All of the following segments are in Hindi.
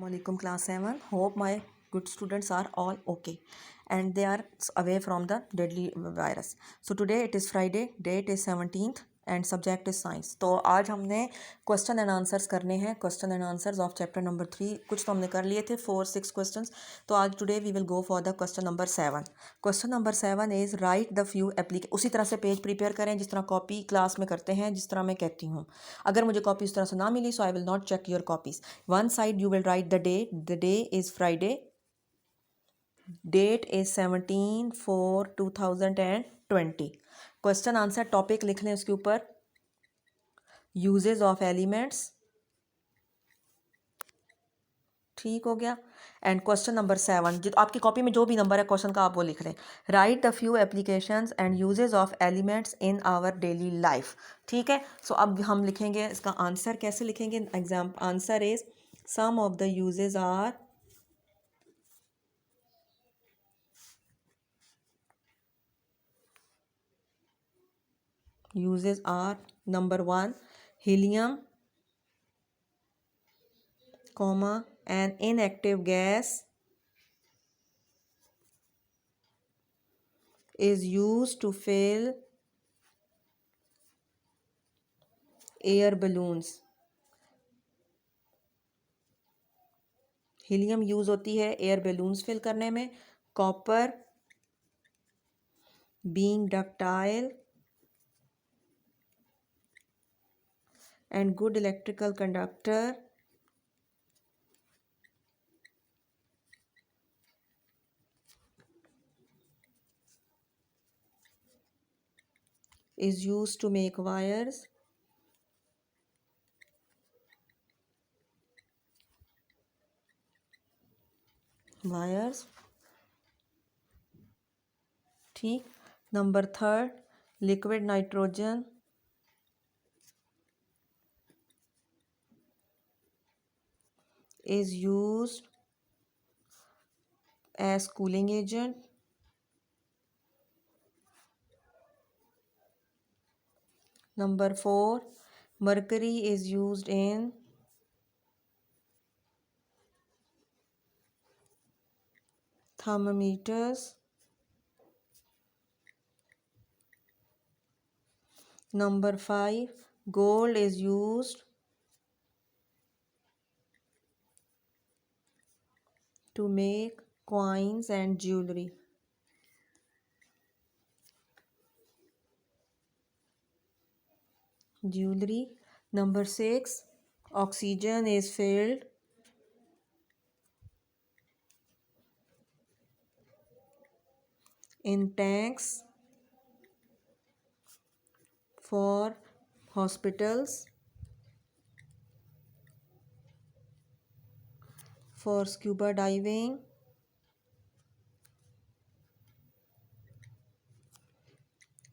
Assalamualaikum class 7. Hope my good students are all okay and they are away from the deadly virus. So today it is Friday, date is 17th and subject is science. तो आज हमने क्वेश्चन एंड आंसर्स करने हैं, question and answers of chapter number 3. कुछ तो हमने कर लिए थे 4-6 क्वेश्चंस. तो आज today we will go for the question number 7. Question number 7 is write the few application. उसी तरह से पेज प्रिपेयर करें जिस तरह कॉपी क्लास में करते हैं, जिस तरह मैं कहती हूँ. अगर मुझे कॉपी उस तरह से ना मिली so I will not check your copies. One side you will write the date. The day is Friday. Date is 17/4/2020. Question answer topic लिख लें उसके ऊपर. Uses of elements. ठीक हो गया. एंड क्वेश्चन नंबर 7, जो आपकी कॉपी में जो भी नंबर है क्वेश्चन का आप वो लिख लें. Write the few applications and uses of elements in our daily life. ठीक है. सो अब हम लिखेंगे इसका आंसर. कैसे लिखेंगे? Exam answer is some of the uses are number 1 helium, an inactive gas is used to fill air balloons. Helium use होती है एयर बैलून्स फिल करने में. Copper being ductile and good electrical conductor is used to make wires. ठीक. Number 3 liquid nitrogen is used as cooling agent. Number 4 mercury is used in thermometers. Number 5 gold is used to make coins and jewelry. Number 6 oxygen is filled in tanks for hospitals, for scuba diving,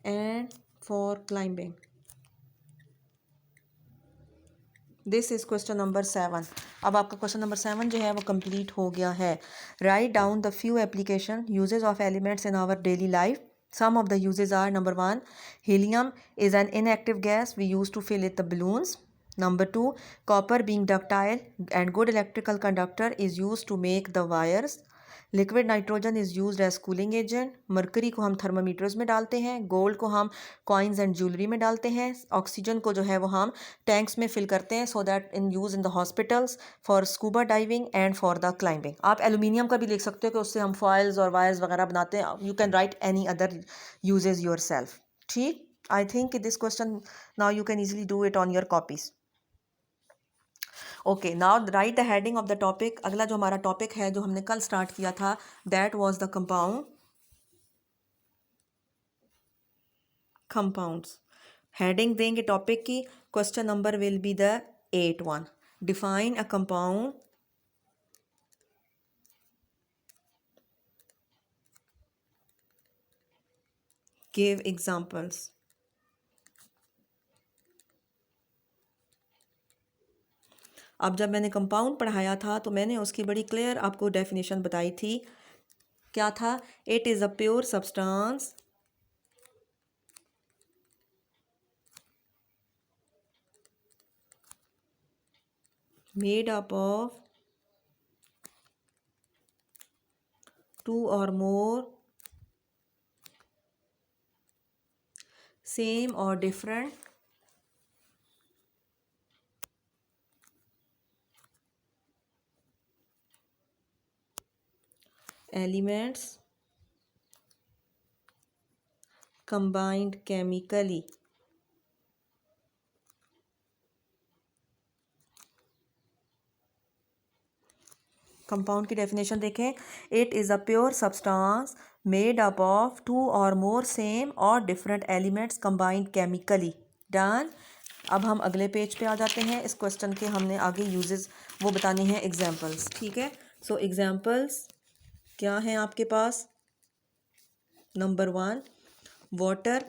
and for climbing. This is question number 7. अब आपका क्वेश्चन नंबर 7 जो है वो कंप्लीट हो गया है. Write down the few application uses of elements in our daily life. Some of the uses are number 1 helium is an inactive gas we use to fill it the balloons. Number 2 copper being ductile and good electrical conductor is used to make the wires. Liquid nitrogen is used as cooling agent. Mercury को हम थर्मामीटर्स में डालते हैं. गोल्ड को हम कॉइन्स एंड ज्वेलरी में डालते हैं. ऑक्सीजन को जो है वो हम टैंक्स में फिल करते हैं so that in use in the hospitals for scuba diving and for the climbing. आप एल्यूमिनियम का भी लिख सकते हो कि उससे हम फॉइल्स और वायर्स वगैरह बनाते हैं. You can write any other usages yourself. ठीक. I think this question now you can easily do it on your copies. Okay now write the heading of the topic. अगला जो हमारा टॉपिक है जो हमने कल स्टार्ट किया था that was the compounds. Heading देंगे टॉपिक की. Question number will be the 8 1. Define a compound. Give examples. अब जब मैंने कंपाउंड पढ़ाया था तो मैंने उसकी बड़ी क्लियर आपको डेफिनेशन बताई थी. क्या था? It is a pure substance made up of two or more same or different elements combined chemically. Compound की डेफिनेशन देखें, it is a pure substance made up of two or more same or different elements combined chemically. Done. अब हम अगले पेज पे आ जाते हैं। इस क्वेश्चन के हमने आगे यूजेस वो बताने हैं एग्जांपल्स, ठीक है। सो एग्जांपल्स क्या हैं आपके पास? Number 1, water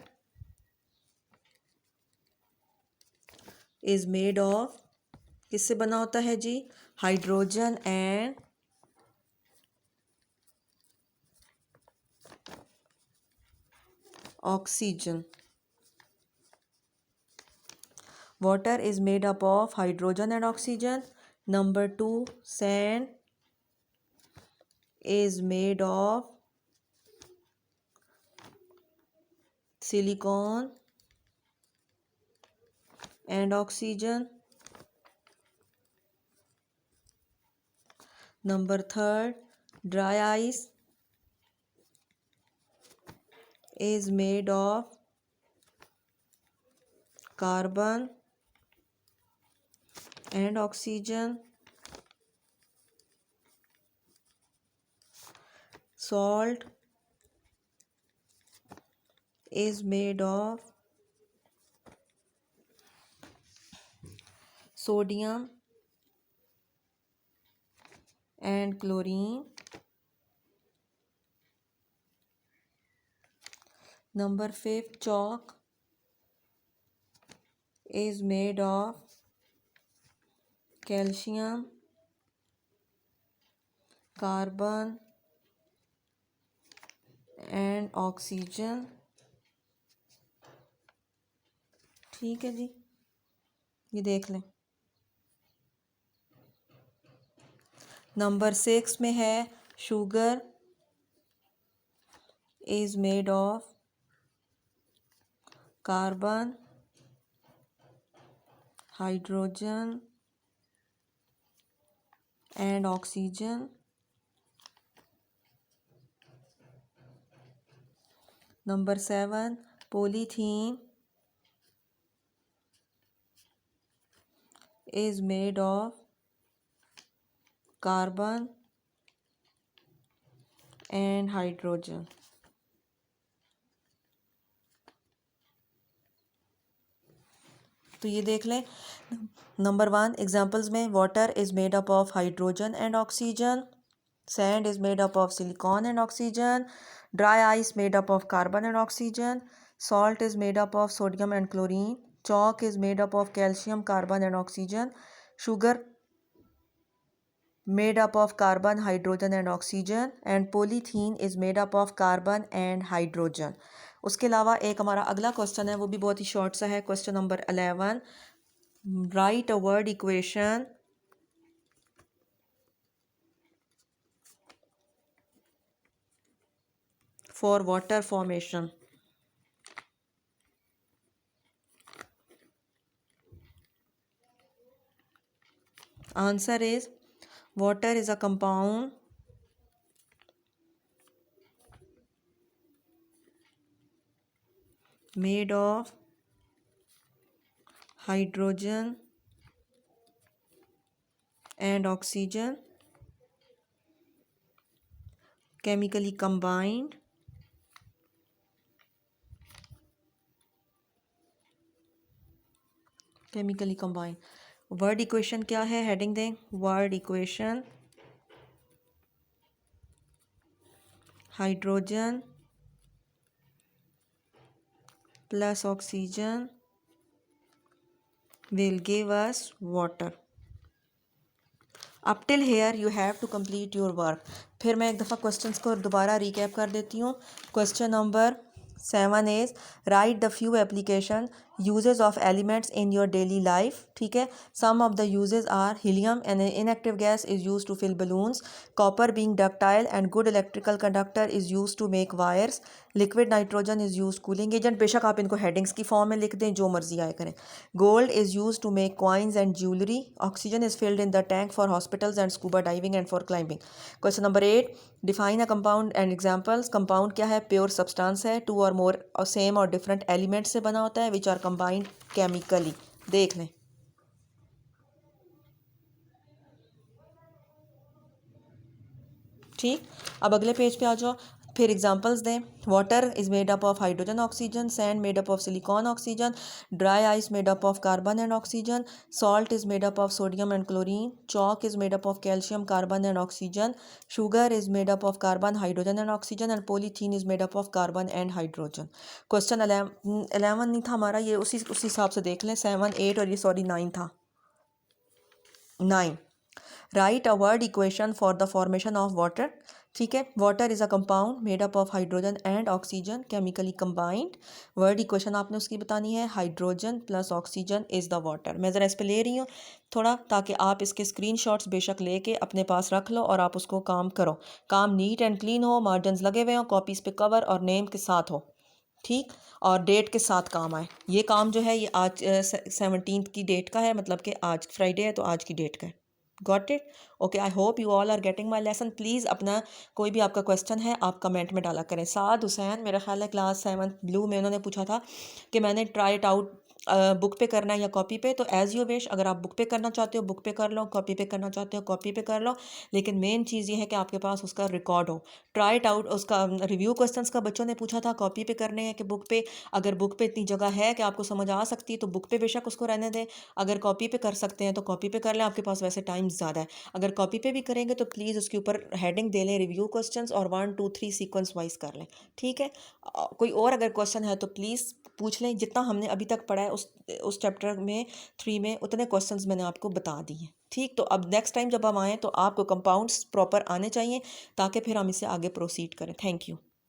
is made of, किससे बना होता है जी? Hydrogen and oxygen. Water is made up of hydrogen and oxygen. Number 2, sand is made of silicon and oxygen. Number 3, dry ice is made of carbon and oxygen. Salt is made of sodium and chlorine. Number 5, chalk is made of calcium, carbon and oxygen। ठीक है जी, ये देख लें। नंबर 6 में है sugar is made of carbon, hydrogen and oxygen. Number 7, polythene is made of carbon and hydrogen। तो ये देख लें। नंबर 1 एग्जांपल्स में, water is made up of hydrogen and oxygen, sand is made up of silicon and oxygen, dry ice made up of carbon and oxygen, salt is made up of sodium and chlorine, chalk is made up of calcium, carbon and oxygen, sugar made up of carbon, hydrogen and oxygen, and polythene is made up of carbon and hydrogen। उसके अलावा एक हमारा अगला क्वेश्चन है, वो भी बहुत ही शॉर्ट सा है। Question number 11, right a word equation for water formation. Answer is, water is a compound made of hydrogen and oxygen chemically combined word equation क्या है? हेडिंग दें, word equation hydrogen plus oxygen will give us water। Up till here you have to complete your work. फिर मैं एक दफ़ा क्वेश्चंस को दोबारा रिकैप कर देती हूँ। Question number 7 is, write the few application uses of elements in your daily life, ठीक है। Some of the uses are helium an inactive gas is use to fill balloons, copper being ductile and good electrical conductor is use to make wires, liquid nitrogen is use cooling agent. बेशक आप इनको हेडिंग्स की फॉर्म में लिख दें, जो मर्जी आए करें। Gold is use to make coins and jewellery, oxygen is filled in the tank for hospitals and scuba diving and for climbing. Question number 8, define a compound and examples. Compound क्या है? प्योर सब्सटेंस है, two or more same or different element से बना होता है, विच आर कंबाइंड केमिकली। देख लें। ठीक, अब अगले पेज पे आ जाओ, फिर एग्जांपल्स दें। Water is made up of hydrogen oxygen, sand made up of silicon oxygen, dry ice made up of carbon and oxygen, salt is made up of sodium and chlorine, chalk is made up of calcium carbon and oxygen, sugar is made up of carbon hydrogen and oxygen and polythene is made up of carbon and hydrogen. Question 11 नहीं था हमारा, ये उसी हिसाब से देख लें। 7, 8 और ये सॉरी 9 था। 9, right a word equation for the formation of water. ठीक है, water is a compound made up of hydrogen and oxygen chemically combined. Word equation आपने उसकी बतानी है, hydrogen plus oxygen is the water. मैं ज़रा इस पे ले रही हूँ थोड़ा, ताकि आप इसके स्क्रीनशॉट्स बेशक लेके अपने पास रख लो और आप उसको काम करो। काम नीट एंड क्लीन हो, मार्जिन लगे हुए हों, कॉपीज़ पे कवर और नेम के साथ हो, ठीक, और डेट के साथ काम आए। ये काम जो है ये आज 17 की डेट का है, मतलब कि आज फ्राइडे है तो आज की डेट का है। Got it? Okay, I hope you all are getting my lesson. Please अपना कोई भी आपका क्वेश्चन है आप कमेंट में डाला करें। साद हुसैन, मेरा ख्याल है क्लास 7 ब्लू में, उन्होंने पूछा था कि मैंने ट्राई इट आउट बुक पे करना है या कॉपी पे। तो एज़ यू विश, अगर आप बुक पे करना चाहते हो बुक पे कर लो, कॉपी पे करना चाहते हो कॉपी पे कर लो, लेकिन मेन चीज़ ये है कि आपके पास उसका रिकॉर्ड हो। ट्राई इट आउट, उसका रिव्यू क्वेश्चंस का बच्चों ने पूछा था कॉपी पे करने हैं कि बुक पे। अगर बुक पे इतनी जगह है कि आपको समझ आ सकती है तो बुक पे बेशक उसको रहने दें। अगर कॉपी पे कर सकते हैं तो कॉपी पे कर लें, आपके पास वैसे टाइम ज़्यादा है। अगर कॉपी पे भी करेंगे तो प्लीज़ उसके ऊपर हेडिंग दे लें रिव्यू क्वेश्चंस और 1 2 3 सीक्वेंस वाइज कर लें, ठीक है। कोई और अगर क्वेश्चन है तो प्लीज़ पूछ लें। जितना हमने अभी तक पढ़ा है उस चैप्टर में 3 में उतने क्वेश्चंस मैंने आपको बता दिए, ठीक। तो अब नेक्स्ट टाइम जब हम आएँ तो आपको कंपाउंड्स प्रॉपर आने चाहिए, ताकि फिर हम इससे आगे प्रोसीड करें। Thank you.